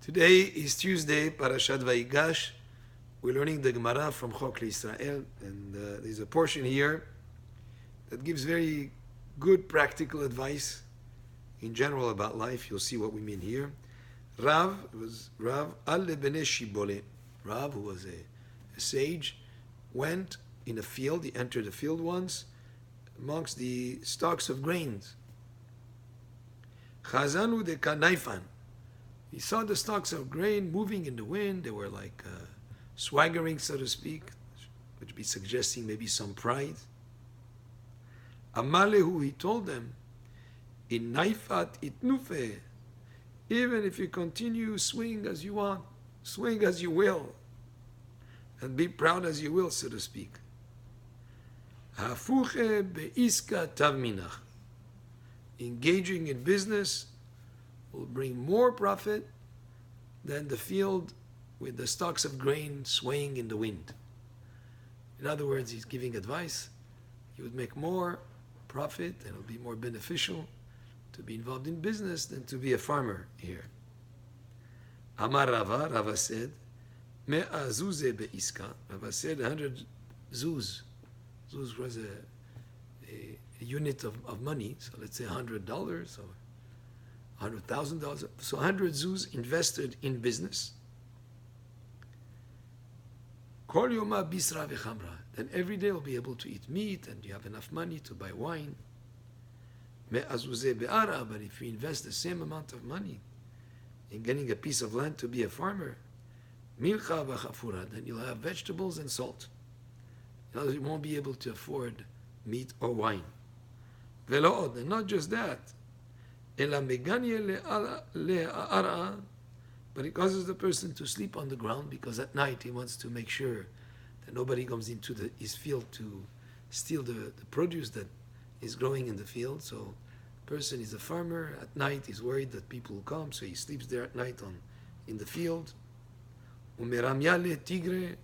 Today is Tuesday, Parashat Vayigash. We're learning the Gemarah from Chok Israel, and there's a portion here that gives very good practical advice in general about life. You'll see what we mean here. Rav al lebene shibole. Rav, who was a sage, went in a field. He entered a field once amongst the stalks of grains. Chazanu de kanaifan. He saw the stalks of grain moving in the wind. They were like swaggering, so to speak, which would be suggesting maybe some pride. Amalehu, he told them, in naifat itnufe, even if you continue, swing as you want, swing as you will, and be proud as you will, so to speak. Hafuche beiska tavminach. Engaging in business will bring more profit than the field with the stalks of grain swaying in the wind. In other words, he's giving advice. You would make more profit and it will be more beneficial to be involved in business than to be a farmer here. Amar Rava, Rava said, Me'a zuze be'iska. Rava said 100 zuz. Zuz was a unit of money, so let's say $100 or $100,000. So 100 zuz invested in business. Kol yoma bisra v'chamra. Then every day you'll be able to eat meat and you have enough money to buy wine. Me'azuze be'ara. But if you invest the same amount of money in getting a piece of land to be a farmer, milcha v'chafura, then you'll have vegetables and salt. In other words, you won't be able to afford meat or wine. Ve'lo, and not just that, but it causes the person to sleep on the ground because at night he wants to make sure that nobody comes into his field to steal the produce that is growing in the field. So the person is a farmer. At night he's worried that people will come, so he sleeps there at night in the field. Tigre,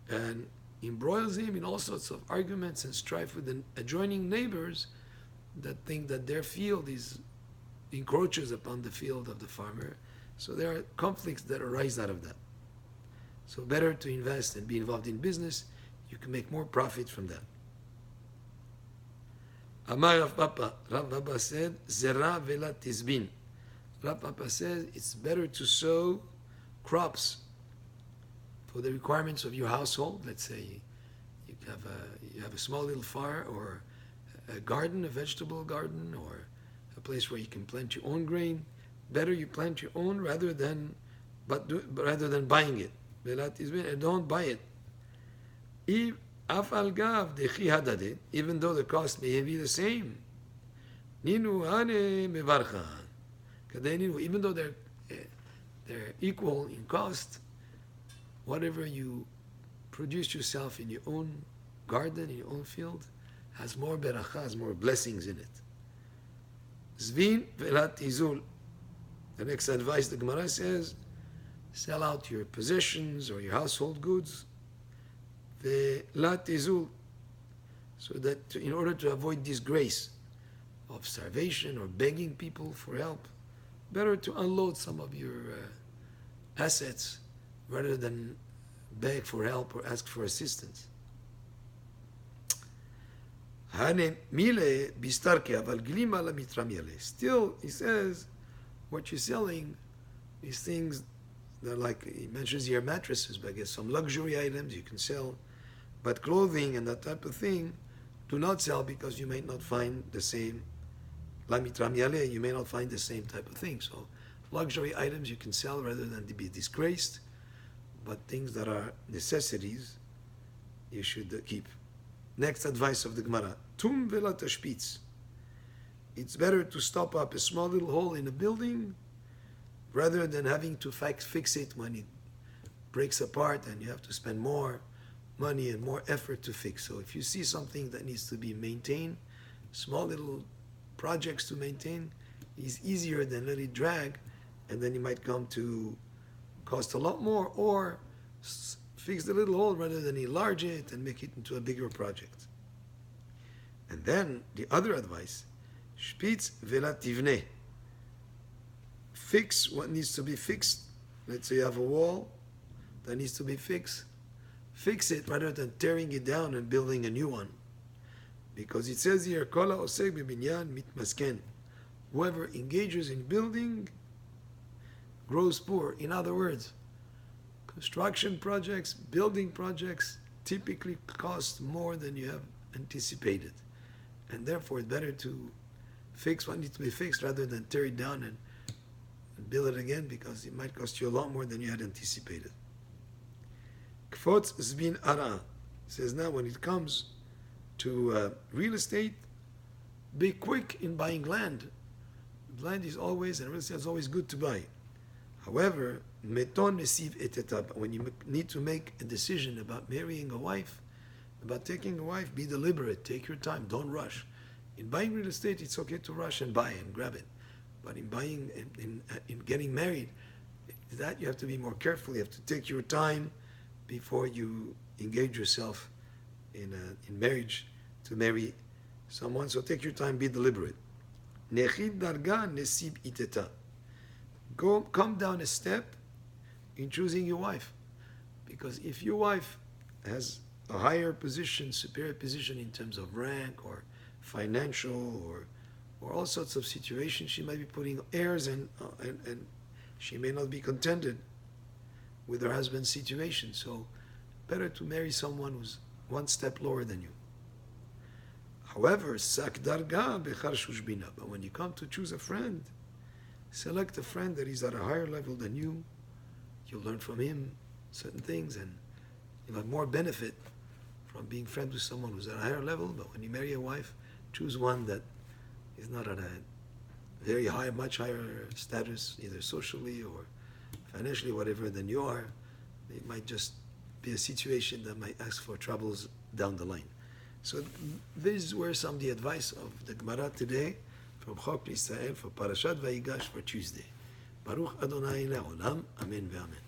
and embroils him in all sorts of arguments and strife with the adjoining neighbors that think that their field encroaches upon the field of the farmer. So there are conflicts that arise out of that. So better to invest and be involved in business. You can make more profit from that. Amar Rav Papa. Rav Papa said, Zera vela tizbin. Rav Papa says it's better to sow crops for the requirements of your household. Let's say you have a small little farm or a garden, a vegetable garden, or a place where you can plant your own grain. Better you plant your own rather than buying it. And don't buy it. Even though the cost may be the same. Even though they're equal in cost, whatever you produce yourself in your own garden, in your own field, has more beracha, has more blessings in it. Zvin velat izul. The next advice the Gemarah says, sell out your possessions or your household goods. Velat izul. So that in order to avoid disgrace of starvation or begging people for help, better to unload some of your assets rather than beg for help or ask for assistance. Still, he says, what you're selling, these things, they're like, he mentions here mattresses, but I guess some luxury items you can sell, but clothing and that type of thing, do not sell because you may not find the same, you may not find the same type of thing. So luxury items you can sell rather than to be disgraced, but things that are necessities, you should keep. Next advice of the Gemarah, tum vela tashpitz. It's better to stop up a small little hole in a building rather than having to fix it when it breaks apart and you have to spend more money and more effort to fix. So if you see something that needs to be maintained, small little projects to maintain is easier than let it drag, and then you might come to cost a lot more, or fix the little hole rather than enlarge it and make it into a bigger project. And then the other advice, Shpitz vela tivne. Fix what needs to be fixed Let's say you have a wall that needs to be fixed. Fix it rather than tearing it down and building a new one. Because it says here, Kol ha'osek b'binyan mitmasken. Whoever engages in building grows poor. In other words, construction projects, building projects typically cost more than you have anticipated. And therefore it's better to fix what needs to be fixed rather than tear it down and build it again, because it might cost you a lot more than you had anticipated. Kfotz zbin ara says, now when it comes to real estate, be quick in buying land. Land is always, and real estate is always good to buy. However, meton nesiv etetab, when you need to make a decision about marrying a wife, about taking a wife, be deliberate, take your time, don't rush. In buying real estate, it's okay to rush and buy and grab it. But in buying, in getting married, that you have to be more careful. You have to take your time before you engage yourself in marriage to marry someone. So take your time, be deliberate. Nechid darga nesib iteta. Come down a step in choosing your wife. Because if your wife has a higher position, superior position in terms of rank or financial or all sorts of situations, she might be putting airs and she may not be contented with her husband's situation. So better to marry someone who's one step lower than you. However, sak darga bechar shushbina. But when you come to choose a friend, select a friend that is at a higher level than you. You'll learn from him certain things, and you'll have more benefit from being friends with someone who's at a higher level. But when you marry a wife, choose one that is not at a very high, much higher status, either socially or financially, whatever, than you are. It might just be a situation that might ask for troubles down the line. So these were some of the advice of the Gemarah today from Chok Israel for Parashat Vayigash for Tuesday. Baruch Adonai Le'olam. Amen ve'amen.